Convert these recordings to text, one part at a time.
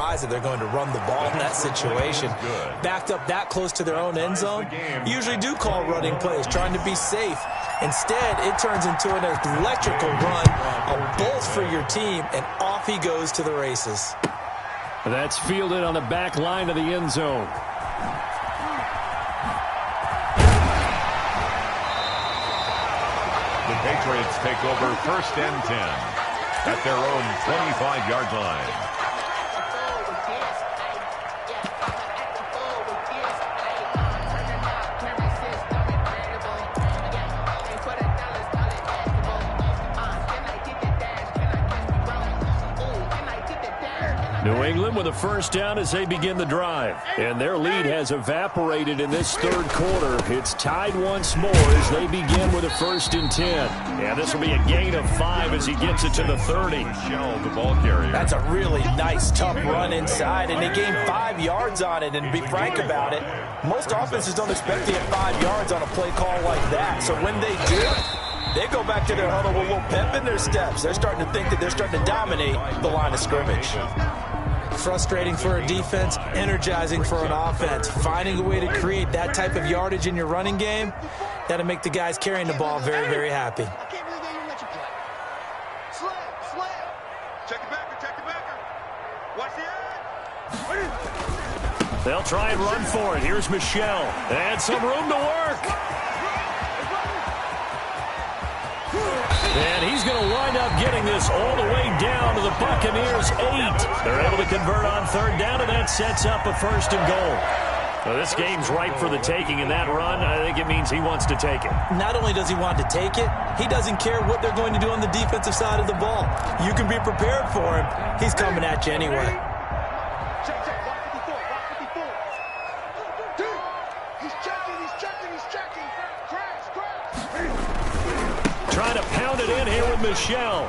surprised that they're going to run the ball in that situation. Backed up that close to their own end zone, usually do call running plays, trying to be safe. Instead, it turns into an electrical run, a bolt for your team, and off he goes to the races. That's fielded on the back line of the end zone. The Patriots take over 1st and 10 at their own 25-yard line. New England with a first down as they begin the drive. And their lead has evaporated in this third quarter. It's tied once more as they begin with a 1st and 10. Yeah, this will be a gain of 5 as he gets it to the 30. The ball carrier. That's a really nice, tough run inside, and they gained 5 yards on it. And to be frank about it, most offenses don't expect to get 5 yards on a play call like that. So when they do, they go back to their huddle with a little pep in their steps. They're starting to think that they're starting to dominate the line of scrimmage. Frustrating for a defense, energizing for an offense. Finding a way to create that type of yardage in your running game, that'll make the guys carrying the ball very, very happy. They'll try and run for it. Here's Michelle. And some room to work. And he's going to wind up getting this all the way down to the Buccaneers' 8. They're able to convert on 3rd down, and that sets up a 1st and goal. Well, this game's ripe for the taking, and that run, I think it means he wants to take it. Not only does he want to take it, he doesn't care what they're going to do on the defensive side of the ball. You can be prepared for him. He's coming at you anyway. Trying to pound it in here with Michelle.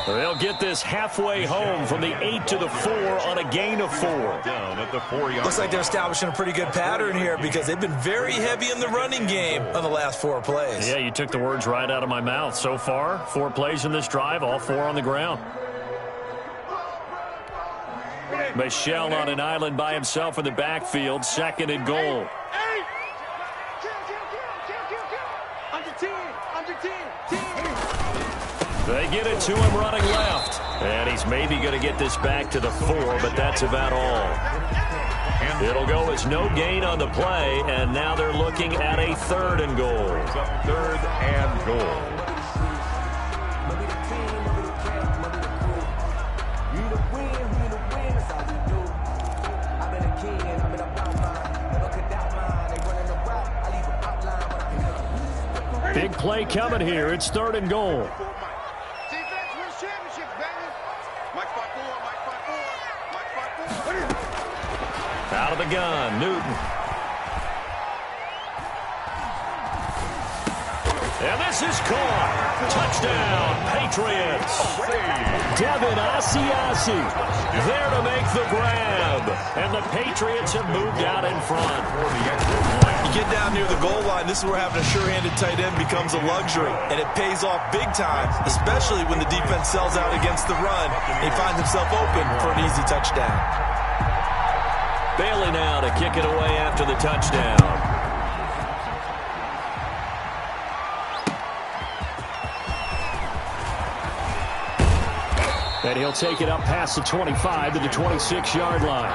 They'll get this halfway home from the 8 to the 4 on a gain of 4. Down at the 4-yard. Looks like they're establishing a pretty good pattern here because they've been very heavy in the running game on the last 4 plays. Yeah, you took the words right out of my mouth. So far, 4 plays in this drive, all 4 on the ground. Michelle on an island by himself in the backfield, 2nd and goal. They get it to him running left. And he's maybe going to get this back to the 4, but that's about all. It'll go as no gain on the play, and now they're looking at a 3rd and goal. 3rd and goal. Big play coming here. It's 3rd and goal. Out of the gun, Newton. And this is caught. Touchdown, Patriots. Devin Asiasi there to make the grab. And the Patriots have moved out in front. You get down near the goal line, this is where having a sure-handed tight end becomes a luxury. And it pays off big time, especially when the defense sells out against the run. He finds himself open for an easy touchdown. Bailey now to kick it away after the touchdown. And he'll take it up past the 25 to the 26-yard line.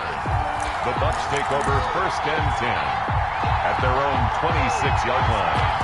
The Bucs take over 1st and 10 at their own 26-yard line.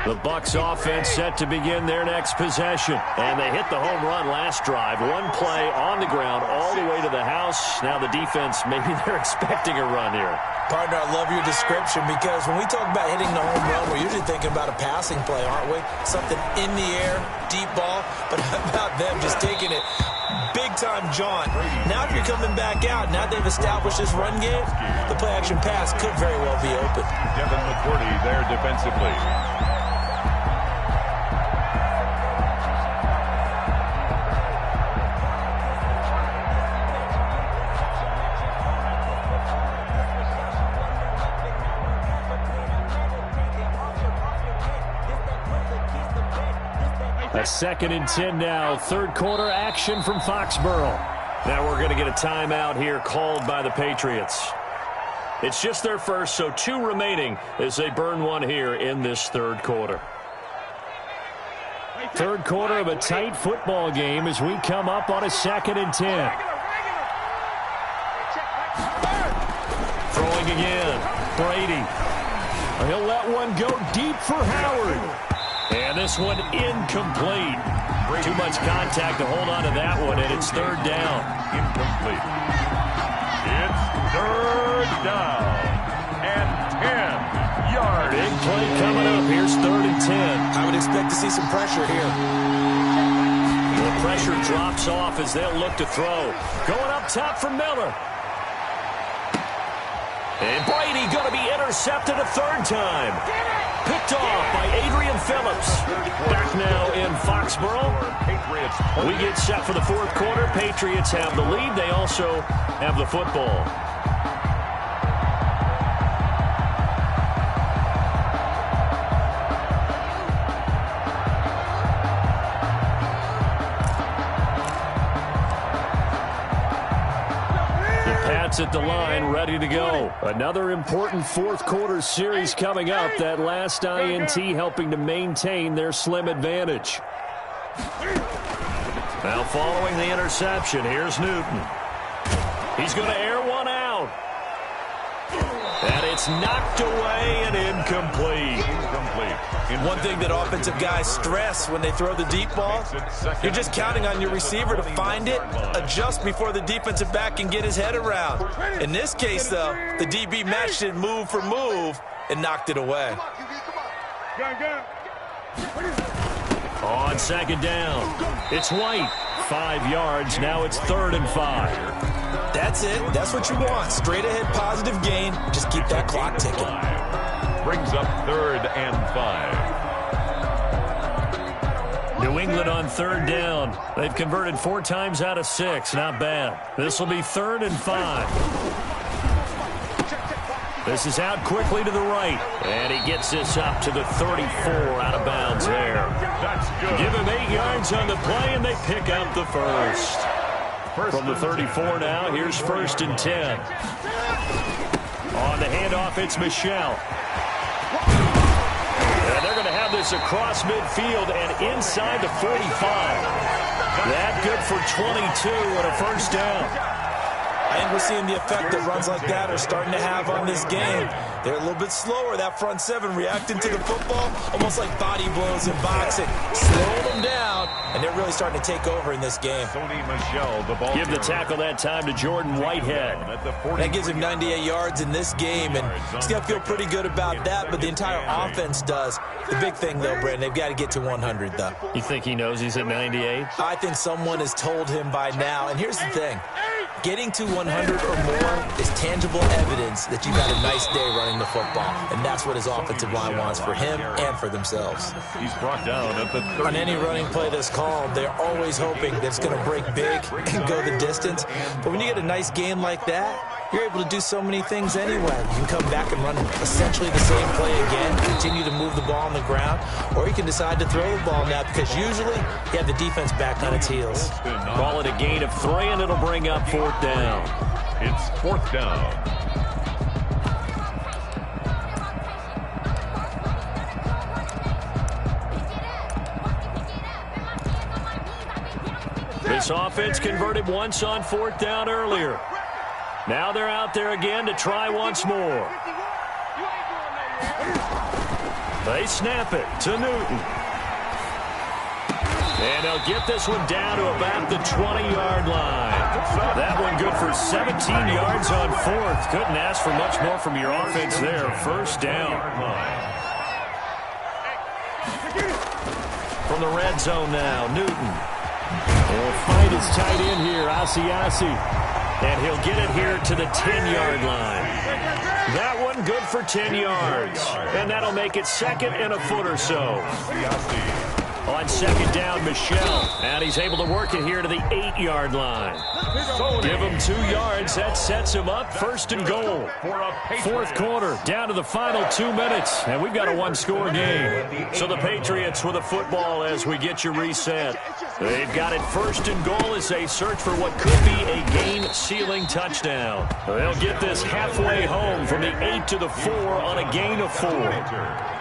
The Bucs offense set to begin their next possession. And they hit the home run last drive. 1 play on the ground all the way to the house. Now the defense, maybe they're expecting a run here. Partner, I love your description because when we talk about hitting the home run, we're usually thinking about a passing play, aren't we? Something in the air, deep ball. But how about them just taking it big-time jaunt? Now if you're coming back out, now they've established this run game, the play-action pass could very well be open. Devin McCourty there defensively. A 2nd and 10 now. Third quarter action from Foxborough. Now we're going to get a timeout here called by the Patriots. It's just their first, so 2 remaining as they burn one here in this third quarter. Third quarter of a tight football game as we come up on a 2nd and 10. Throwing again. Brady. He'll let one go deep for Howard. And this one incomplete. Too much contact to hold on to that one, and it's 3rd down. Incomplete. It's 3rd down and 10 yards. Big play coming up. Here's 3rd and 10. I would expect to see some pressure here. The pressure drops off as they'll look to throw. Going up top for Miller. And Brady going to be intercepted a 3rd time. Picked off by Adrian Phillips. Back now in Foxborough. We get set for the 4th quarter. Patriots have the lead. They also have the football. At the line, ready to go. Another important 4th quarter series coming up. That last INT helping to maintain their slim advantage. Now following the interception, here's Newton. He's going to air one out. And it's knocked away and incomplete. And one thing that offensive guys stress when they throw the deep ball, you're just counting on your receiver to find it, adjust before the defensive back can get his head around. In this case, though, the DB matched it move for move and knocked it away. On 2nd down, it's White. 5 yards. Now it's 3rd and 5. That's it. That's what you want. Straight ahead positive gain. Just keep that clock ticking. Brings up 3rd and 5. New England on 3rd down. They've converted 4 times out of 6. Not bad. This will be 3rd and 5. This is out quickly to the right. And he gets this up to the 34 out of bounds there. That's good. Give him 8 yards on the play, and they pick up the first. From the 34 now, here's 1st and 10. On the handoff, it's Michelle. And they're going to have this across midfield and inside the 45. That good for 22 and a 1st down. I think we're seeing the effect that runs like that are starting to have on this game. They're a little bit slower, that front 7 reacting to the football, almost like body blows in boxing. Slow them down, and they're really starting to take over in this game. Give the tackle that time to Jordan Whitehead. That gives him 98 yards in this game, and he's going to feel pretty good about that, but the entire offense does. The big thing, though, Brandon, they've got to get to 100, though. You think he knows he's at 98? I think someone has told him by now, and here's the thing. Getting to 100 or more is tangible evidence that you've had a nice day running the football, and that's what his offensive line wants for him and for themselves. He's brought down at the 30. On any running play that's called, they're always hoping that it's going to break big and go the distance. But when you get a nice gain like that, you're able to do so many things anyway. You can come back and run essentially the same play again, continue to move the ball on the ground, or you can decide to throw the ball now because usually you have the defense back on its heels. Call it a gain of 3, and it'll bring up 4th down. It's 4th down. This offense converted once on 4th down earlier. Now they're out there again to try once more. They snap it to Newton. And they'll get this one down to about the 20-yard line. That one good for 17 yards on 4th. Couldn't ask for much more from your offense there. 1st down. From the red zone now, Newton. Will fight his tight end here, Asiasi. And he'll get it here to the 10-yard line. That one good for 10 yards. And that'll make it 2nd and a foot or so. On second down, Michel. And he's able to work it here to the 8-yard line. Give him 2 yards. That sets him up. First and goal. Fourth quarter, down to the final 2 minutes. And we've got a one-score game. So the Patriots with a football as we get you reset. They've got it first and goal as they search for what could be a game-sealing touchdown. They'll get this halfway home from the 8 to the 4 on a gain of 4.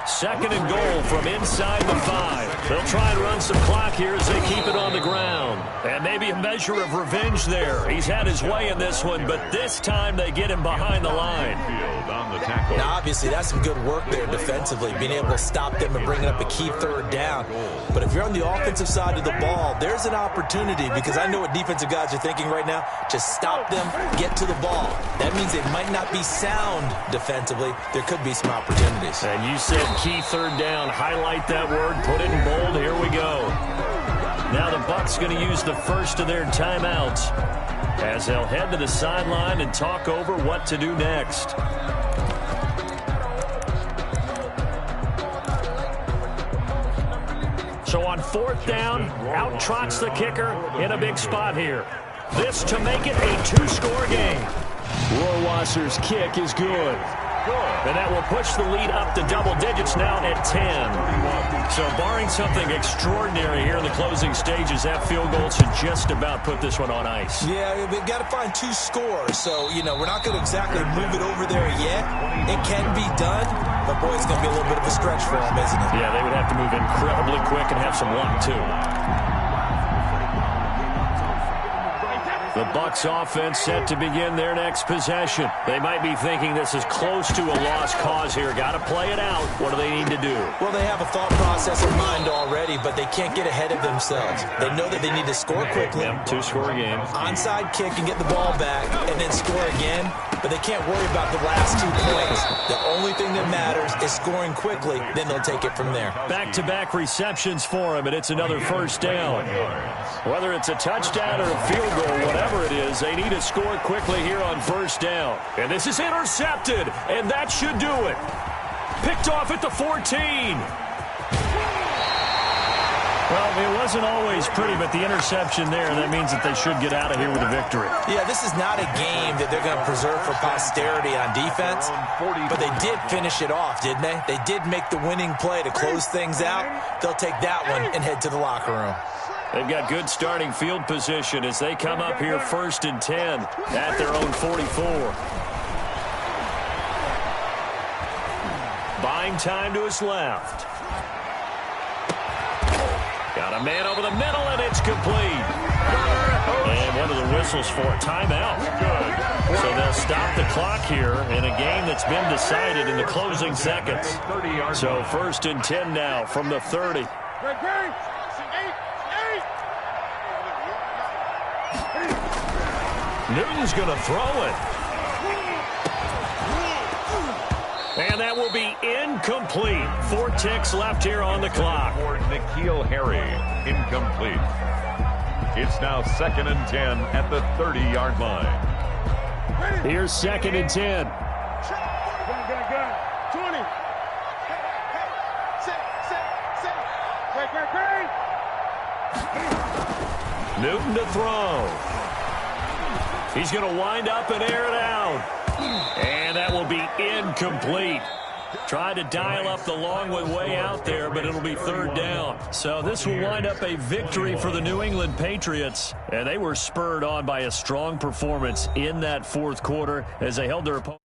Second and goal from inside the 5. They'll try and run some clock here as they keep it on the ground. And maybe a measure of revenge there. He's had his way in this one, but this time they get him behind the line. Now, obviously, that's some good work there defensively, being able to stop them and bringing up a key third down. But if you're on the offensive side of the ball, there's an opportunity, because I know what defensive guys are thinking right now. Just stop them, get to the ball. That means they might not be sound defensively. There could be some opportunities. And you said key third down. Highlight that word. Put it in bold. Here we go. Now the Bucs going to use the first of their timeouts as they'll head to the sideline and talk over what to do next. So on fourth down, out trots the kicker in a big spot here. This to make it a 2-score game. Rohrwasser's kick is good. And that will push the lead up to double digits now at 10. So barring something extraordinary here in the closing stages, that field goal should just about put this one on ice. Yeah, they've got to find 2 scores. So, we're not going to exactly move it over there yet. It can be done, but boy, it's going to be a little bit of a stretch for them, isn't it? Yeah, they would have to move incredibly quick and have some luck, too. The Bucs offense set to begin their next possession. They might be thinking this is close to a lost cause here. Got to play it out. What do they need to do? Well, they have a thought process in mind already, but they can't get ahead of themselves. They know that they need to score quickly. Yep, 2-score game. Onside kick and get the ball back and then score again. But they can't worry about the last 2 points. The only thing that matters is scoring quickly. Then they'll take it from there. Back-to-back receptions for him, and it's another first down. Whether it's a touchdown or a field goal, whatever it is, they need to score quickly here on first down. And this is intercepted, and that should do it. Picked off at the 14. Well, it wasn't always pretty, but the interception there, that means that they should get out of here with a victory. Yeah, this is not a game that they're going to preserve for posterity on defense, but they did finish it off, didn't they? They did make the winning play to close things out. They'll take that one and head to the locker room. They've got good starting field position as they come up here first and 10 at their own 44. Buying time to his left. Got a man over the middle, and it's complete. And what are the whistles for? Timeout. So they'll stop the clock here in a game that's been decided in the closing seconds. So first and 10 now from the 30. Newton's going to throw it. And that will be incomplete. 4 ticks left here on the clock. For N'Keal Harry, incomplete. It's now second and 10 at the 30-yard line. Here's second and 10. 20. Newton to throw. He's going to wind up and air it out. And that will be incomplete. Tried to dial up the long way out there, but it'll be third down. So this will wind up a victory for the New England Patriots. And they were spurred on by a strong performance in that fourth quarter as they held their opponent.